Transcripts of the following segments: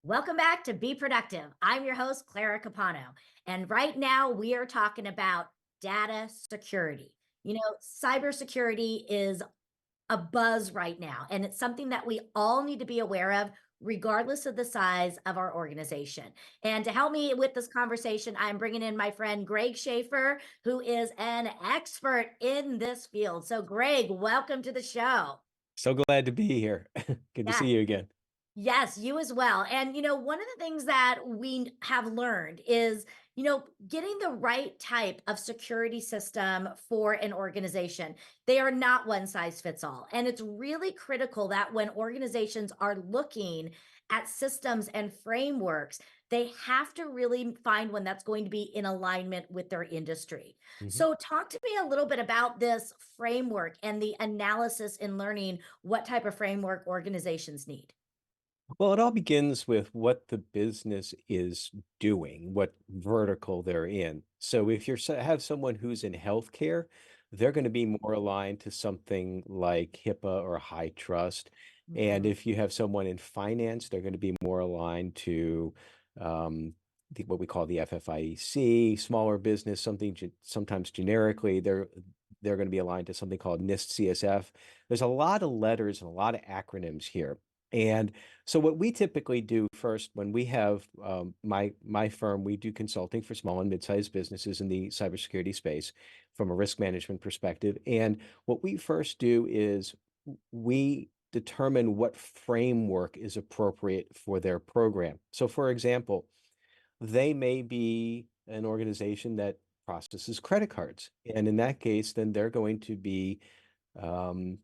Welcome back to Be Productive. I'm your host, Clara Capano. And right now we are talking about data security. Cybersecurity is a buzz right now, and it's something that we all need to be aware of, regardless of the size of our organization. And to help me with this conversation, I'm bringing in my friend Greg Schaefer, who is an expert in this field. So, Greg, welcome to the show. So glad to be here. Good to Yes. see you again. Yes, you as well. And, one of the things that we have learned is, getting the right type of security system for an organization. They are not one size fits all. And it's really critical that when organizations are looking at systems and frameworks, they have to really find one that's going to be in alignment with their industry. Mhm. So, talk to me a little bit about this framework and the analysis and learning what type of framework organizations need. Well, it all begins with what the business is doing, what vertical they're in. So if have someone who's in healthcare, they're going to be more aligned to something like HIPAA or high trust. And Mhm. if you have someone in finance, they're going to be more aligned to um, what we call the FFIEC, smaller business, sometimes generically, they're going to be aligned to something called NIST-CSF. There's a lot of letters and a lot of acronyms here. And so what we typically do first when we have my firm, we do consulting for small and mid-sized businesses in the cybersecurity space from a risk management perspective. And what we first do is we determine what framework is appropriate for their program. So for example, they may be an organization that processes credit cards. And in that case, then they're going to be um,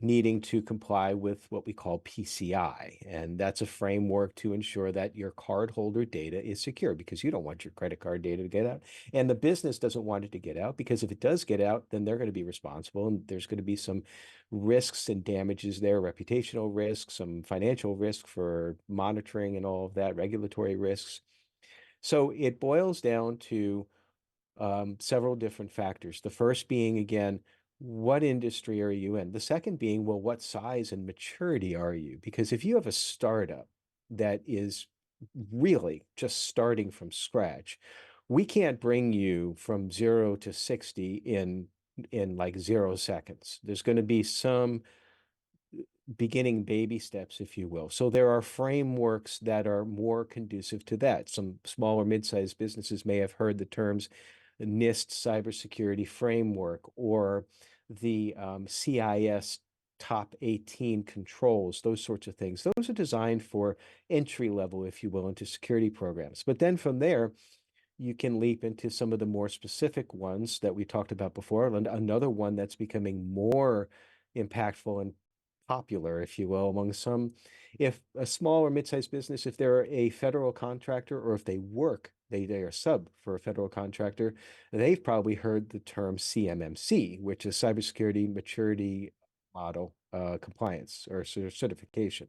needing to comply with what we call PCI. And that's a framework to ensure that your cardholder data is secure because you don't want your credit card data to get out. And the business doesn't want it to get out because if it does get out, then they're going to be responsible. And there's going to be some risks and damages there, reputational risks, some financial risk for monitoring and all of that, regulatory risks. So it boils down to several different factors. The first being, again, what industry are you in? The second being, well, what size and maturity are you? Because if you have a startup that is really just starting from scratch, we can't bring you from 0 to 60 in like 0 seconds. There's going to be some beginning baby steps, if you will. So there are frameworks that are more conducive to that. Some small or mid-sized businesses may have heard the terms NIST cybersecurity framework or the CIS top 18 controls, those sorts of things. Those are designed for entry level, if you will, into security programs. But then from there, you can leap into some of the more specific ones that we talked about before. And another one that's becoming more impactful and popular, if you will, among some. If a small or mid-sized business, if they're a federal contractor or if they are sub for a federal contractor, they've probably heard the term CMMC, which is Cybersecurity Maturity Model Compliance or certification.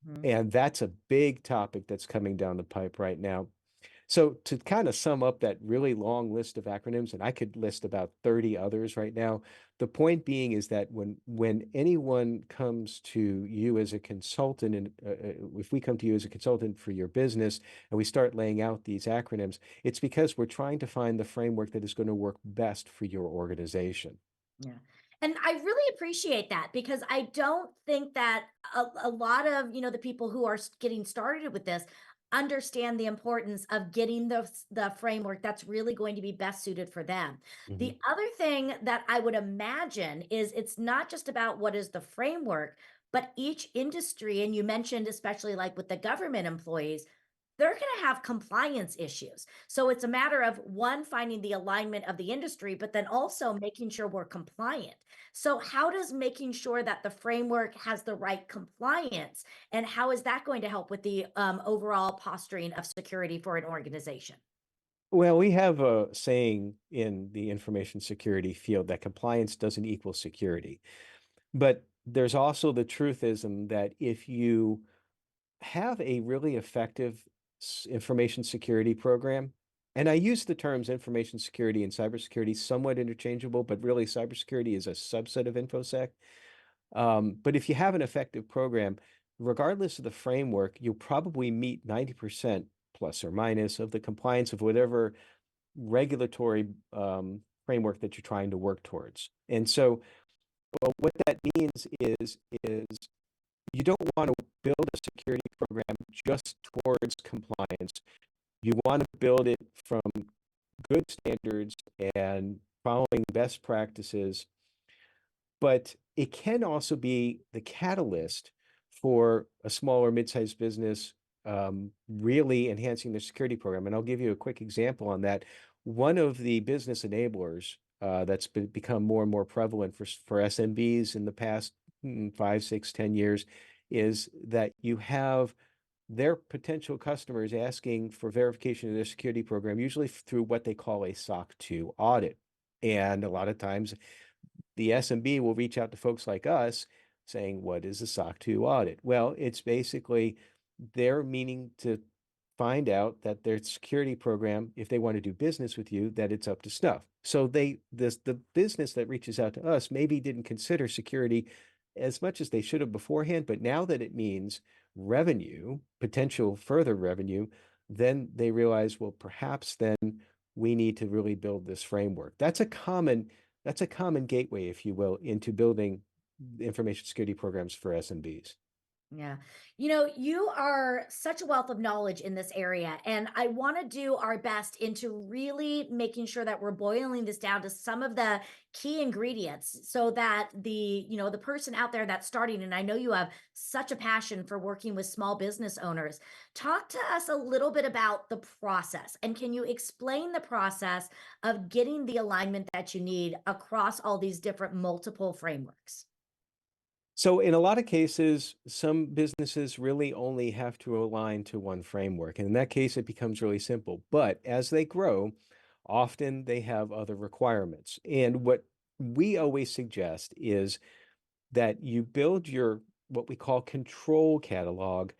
Mhm. And that's a big topic that's coming down the pipe right now. So to kind of sum up that really long list of acronyms, and I could list about 30 others right now, the point being is that when anyone comes to you as a consultant, and if we come to you as a consultant for your business and we start laying out these acronyms, it's because we're trying to find the framework that is going to work best for your organization. Yeah. And I really appreciate that because I don't think that a lot of, the people who are getting started with this understand the importance of getting the framework that's really going to be best suited for them. Mhm. The other thing that I would imagine is it's not just about what is the framework, but each industry, and you mentioned especially like with the government employees, they're going to have compliance issues. So it's a matter of one, finding the alignment of the industry, but then also making sure we're compliant. So, how does making sure that the framework has the right compliance, and how is that going to help with the overall posturing of security for an organization? Well, we have a saying in the information security field that compliance doesn't equal security. But there's also the truthism that if you have a really effective information security program, and I use the terms information security and cybersecurity somewhat interchangeable, but really cybersecurity is a subset of InfoSec. But if you have an effective program, regardless of the framework, you'll probably meet 90% plus or minus of the compliance of whatever regulatory framework that you're trying to work towards. And so, well, what that means is you don't want to build a security program just towards compliance. You want to build it from good standards and following best practices, but it can also be the catalyst for a small or mid-sized business really enhancing their security program. And I'll give you a quick example on that. One of the business enablers that's become more and more prevalent for SMBs in the past 5, 6, 10 years is that you have their potential customers asking for verification of their security program, usually through what they call a SOC 2 audit. And a lot of times the SMB will reach out to folks like us saying, what is a SOC 2 audit? Well, it's basically they're meaning to find out that their security program, if they want to do business with you, that it's up to snuff. So the business that reaches out to us maybe didn't consider security as much as they should have beforehand, but now that it means revenue, potential further revenue, then they realize, well, perhaps then we need to really build this framework. That's a common gateway, if you will, into building information security programs for SMBs. Yeah. You are such a wealth of knowledge in this area, and I want to do our best into really making sure that we're boiling this down to some of the key ingredients so that the person out there that's starting, and I know you have such a passion for working with small business owners. Talk to us a little bit about the process, and can you explain the process of getting the alignment that you need across all these different multiple frameworks? So in a lot of cases, some businesses really only have to align to one framework. And in that case, it becomes really simple. But as they grow, often they have other requirements. And what we always suggest is that you build your what we call control catalog,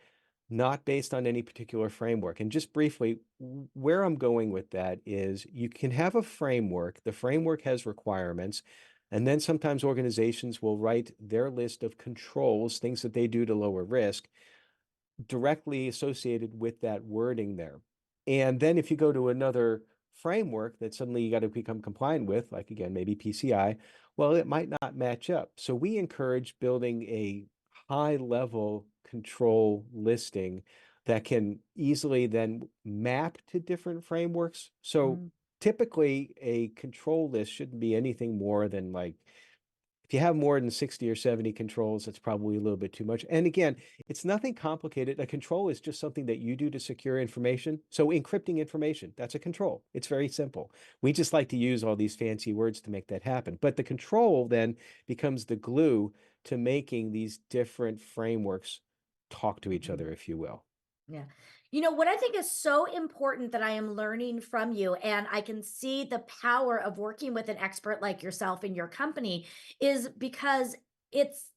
not based on any particular framework. And just briefly, where I'm going with that is you can have a framework. The framework has requirements. And then sometimes organizations will write their list of controls, things that they do to lower risk, directly associated with that wording there. And then if you go to another framework that suddenly you got to become compliant with, like again, maybe PCI, well, it might not match up. So we encourage building a high level control listing that can easily then map to different frameworks. So Mm, typically a control list shouldn't be anything more than like, if you have more than 60 or 70 controls, that's probably a little bit too much. And again, it's nothing complicated. A control is just something that you do to secure information. So encrypting information, that's a control. It's very simple. We just like to use all these fancy words to make that happen. But the control then becomes the glue to making these different frameworks talk to each mhm. other, if you will. Yeah. What I think is so important that I am learning from you, and I can see the power of working with an expert like yourself in your company, is because it's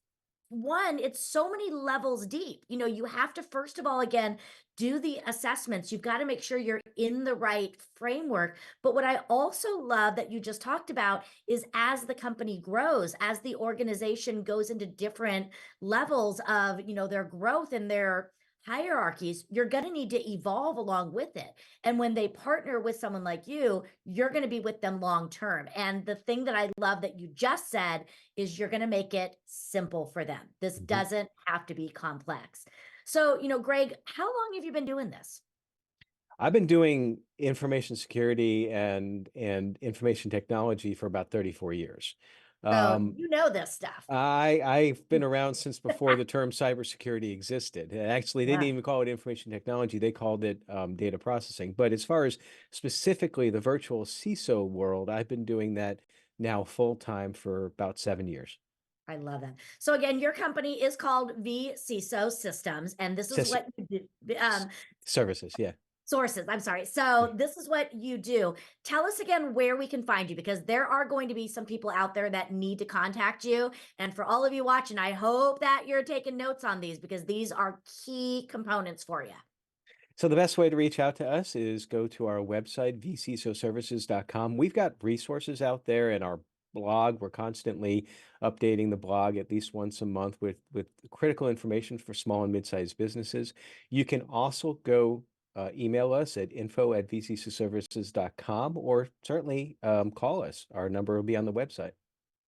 it's so many levels deep. You have to, first of all, again, do the assessments. You've got to make sure you're in the right framework. But what I also love that you just talked about is as the company grows, as the organization goes into different levels of, their growth and their hierarchies, you're going to need to evolve along with it. And when they partner with someone like you, you're going to be with them long term. And the thing that I love that you just said is you're going to make it simple for them. This Mhm. doesn't have to be complex. So, Greg, how long have you been doing this? I've been doing information security and information technology for about 34 years. So, Um, you know this stuff. I've been around since before the term cybersecurity existed. And actually, they didn't Yeah, even call it information technology; they called it data processing. But as far as specifically the virtual CISO world, I've been doing that now full time for about 7 years. I love that. So again, your company is called vCISO Systems, and this is Cis- what you do. Services, yeah. Sources, I'm sorry. So this is what you do. Tell us again where we can find you, because there are going to be some people out there that need to contact you. And for all of you watching, I hope that you're taking notes on these because these are key components for you. So the best way to reach out to us is go to our website, vcisoservices.com. We've got resources out there, and our blog. We're constantly updating the blog at least once a month with critical information for small and mid-sized businesses. You can also go email us at info@vcservices.com, or certainly call us. Our number will be on the website.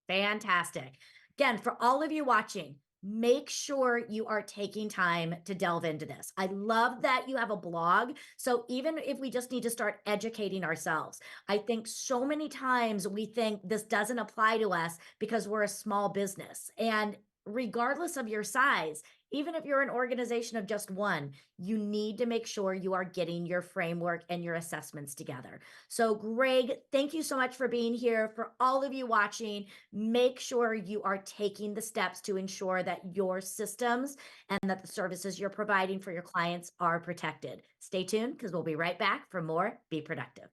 Fantastic. Again, for all of you watching, make sure you are taking time to delve into this. I love that you have a blog. So even if we just need to start educating ourselves, I think so many times we think this doesn't apply to us because we're a small business. And regardless of your size, even if you're an organization of just one, you need to make sure you are getting your framework and your assessments together. So, Greg, thank you so much for being here. For all of you watching, make sure you are taking the steps to ensure that your systems and that the services you're providing for your clients are protected. Stay tuned because we'll be right back for more Be Productive.